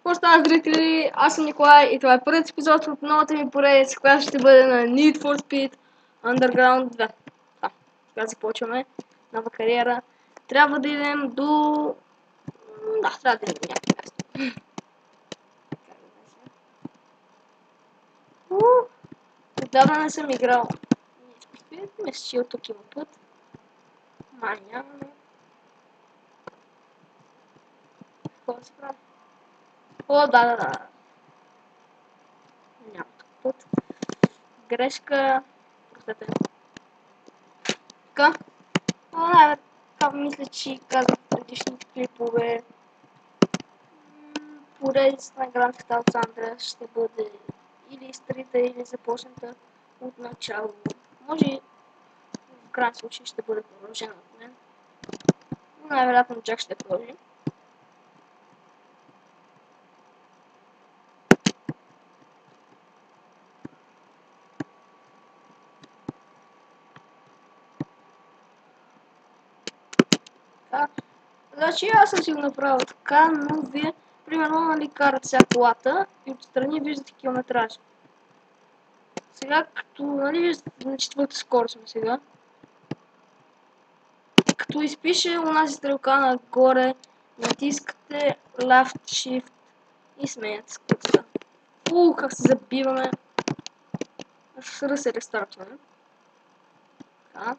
Какво става, зрители? Аз съм Николай и това е първият епизод от новата ми поредица, която ще бъде на Need for Speed Underground 2. Да, сега започваме нова кариера. Трябва да идем до... Да, трябва да идем до някакво място. Отдавна не съм играл. Need for Speed, мисля, че от тук има път. Май нямаме. Какво да се прави? О, да. Няма тук път. Грешка. Простете. Така. Така мисля, че казах в предишните клипове. Поредицата на Grand Theft Auto San Andreas ще бъде или изтрита, или започната от начало. Може в крайен случай ще бъде продължена от мен. Но най-вероятно Джак ще продължи. Значи аз съм си го направил така, но вие примерно нали карате сега колата и отстрани виждате километраж. Сега като нали виждате на четвърта скорост сме сега. Като изпише онази стрелка нагоре, натискате Left Shift и сменяте скоростта. Как се забиваме. Се рестартваме. Така.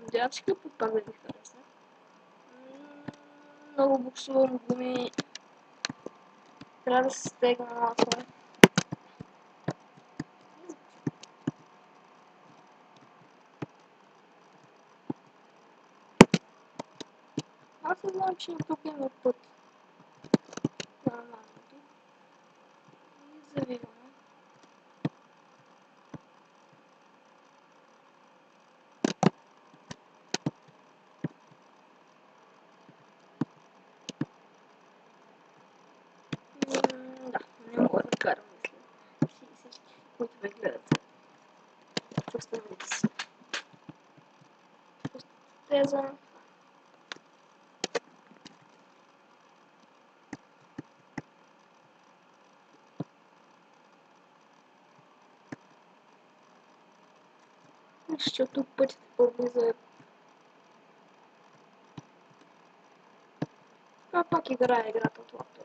Надявам се клипът пак да ви хареса. Много буксувам гуми. Трябва да се стегна малко. Аз не знам, че тук има път. Нормалното. И завиваме. Да, не мога да карам, мисля. Всички, които ме гледат. Останалите си. Теза. Защото тук пътят по-близо е. А пак играе играта от лаптопа.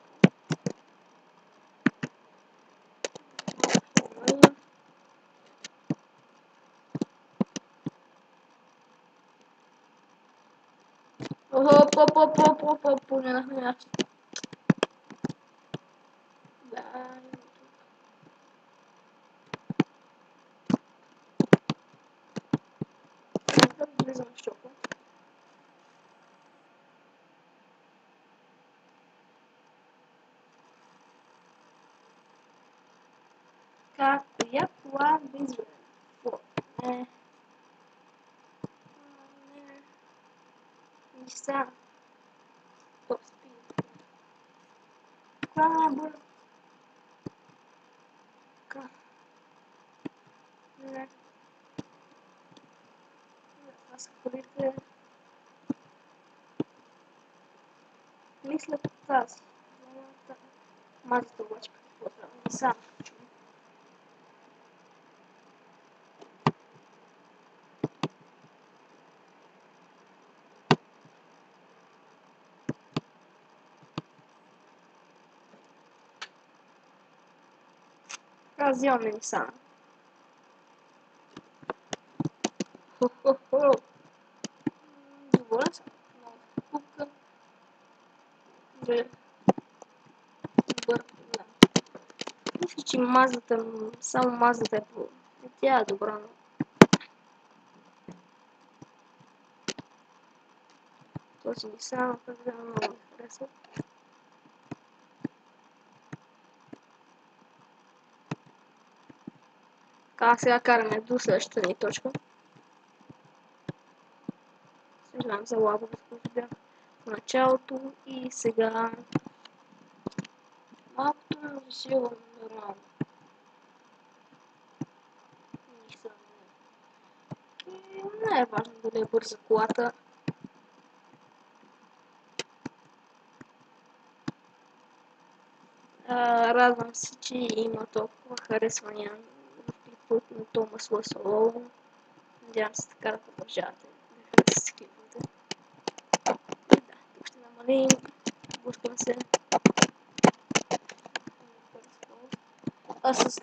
Поменахме място. Да, има тук. Да влизам в шока. Коя кола да изберем? Не. Nissan Top Speed. Кола най-бърза? Не. Това са колите. Мисля тази. Мазата обаче какво трябва? Nissan. Аз взимаме Nissan. Хо-хо-хо. Доволен съм. Много покупка. Добре. Добър проблем. Мисля, че мазата, само мазата е по... Тя е добра, но... Този Nissan определено много ми харесва. Сега караме до следващата ни точка. Съжалявам за лаговете, които бях в началото и сега малкото ме засилвам нормално. Не е важно дали е бърза колата. Радвам се, че има толкова харесвания в клиповете на Томас Ласолово. Надявам се така да продължавате да харесате клиповете. Да, тук ще намалим. Блъскам се. А с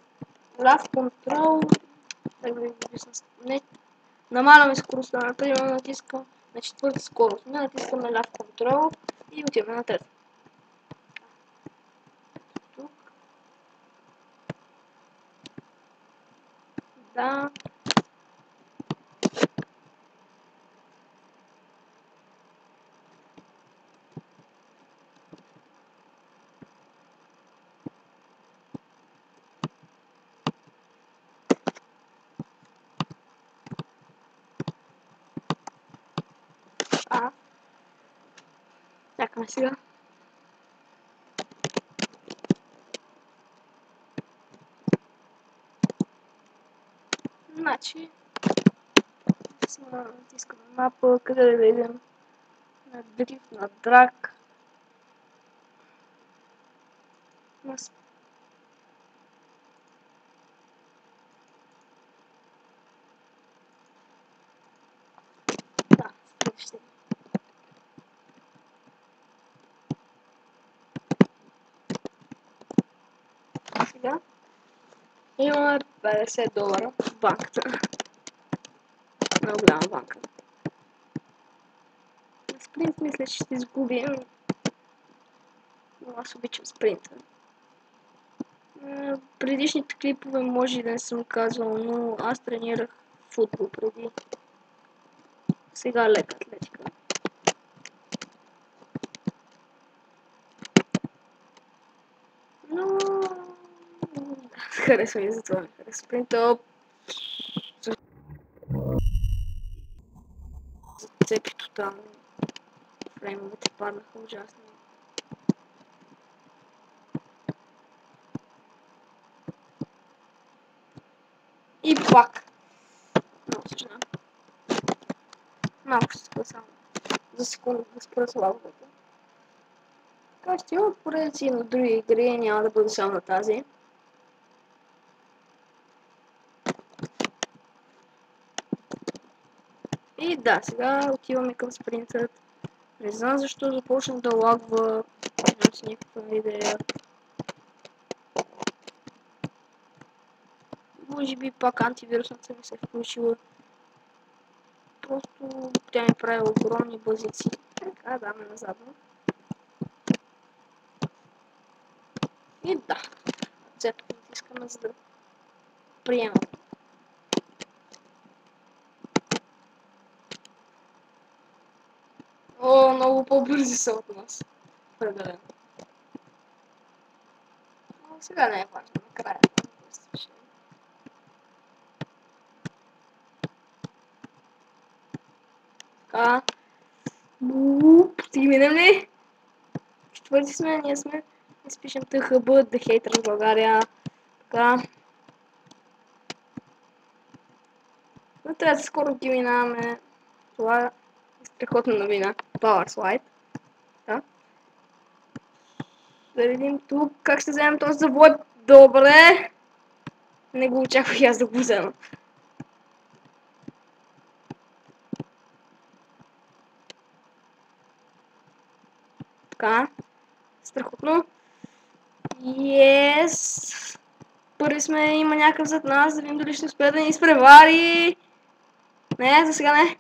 Left Control, так да ви обясня, не, намаляме скоростта, например натискам на четвърта скорост, не натискаме Left Control и отиваме на трета. Тук. Да. Чакаме сега. Значи, натискаме мапа, къде да идем? На дрифт, на драг. Да, ще. Сега имаме $50 в банката. Много голяма банка. На спринт мисля, че ще изгубим. Но аз обичам спринта. Предишните клипове може да не съм казвал, но аз тренирах футбол преди. Сега лека атлетика. Но харесва ми, затова ми харесва спринта. Зацепи тотално. Фреймовете паднаха ужасно. И пак. Много съжалявам. Малко ще спра само. За секунда да спра слабовете. Така ще има поредици на други игри, няма да бъде само на тази. И да, сега отиваме към спринтът. Не знам защо започна да лагва. Нямам си никаква идея. Може би пак антивирусната ми се е включила. Просто тя ми прави огромни базици. Така, даме назадно. И да, цето натискаме, за да приемам. О, много по-бързи са от нас. Определено. Но сега не е важно, накрая. Така. Ще ги минем ли? Четвърти сме, ние сме. Изпишем ТХБ, The Haters България. Така. Но трябва да скоро ги минаваме. Това е страхотна новина. Power Slide. Да. Да видим тук как ще вземем този завод. Добре. Не го очаквах аз да го взема. Така. Страхотно. Yes. Първи сме, има някакъв зад нас, да видим дали ще успее да ни изпревари. Не, за сега не.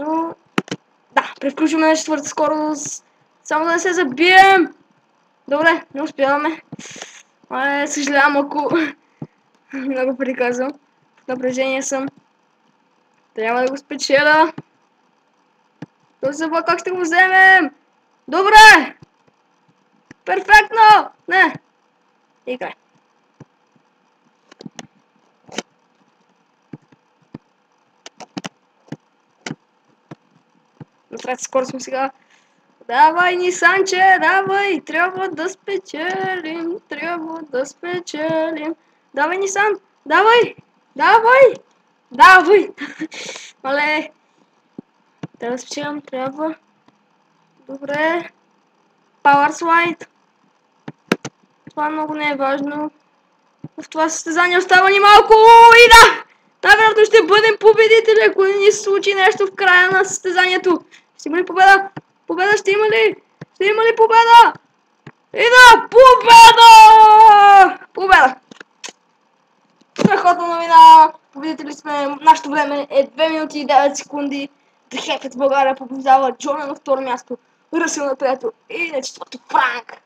Но... да, превключваме на четвърта скорост. Само да не се забием. Добре, не успяваме. Съжалявам, ако много приказвам. В напрежение съм. Трябва да го спечеля. Този завод как ще го вземем? Добре! Перфектно! Не! И край. На трета скорост сме сега. Давай, Нисанче, давай! Трябва да спечелим! Трябва да спечелим! Давай, Нисан! Давай! Давай! Давай! Мале! Трябва да спечелим, трябва. Добре. Power Slide. това много не е важно. В това състезание остава ни малко и да! Най-вероятно ще бъдем победители, ако не ни се случи нещо в края на състезанието. Ще има ли победа? Победа ще има ли? Ще има ли победа? И да! Победа! Победа! Страхотна новина! Победители сме. Нашето време е 2 минути и 9 секунди. The Hackett България побеждава Джона на второ място. Ръсъл на трето и на четвърто Франк.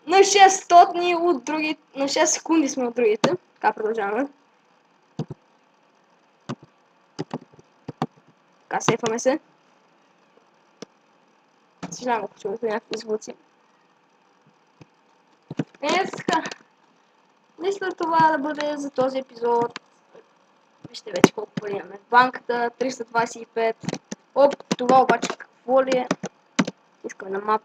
На 600 от другите, на 6 секунди сме от другите. Така продължаваме. Така, сейфаме се. Съжалявам, ако чувате някакви звуци. Така. Мисля това да бъде за този епизод. Вижте вече колко пари имаме в банката. 325. Оп, това обаче какво ли е? Искаме на мап.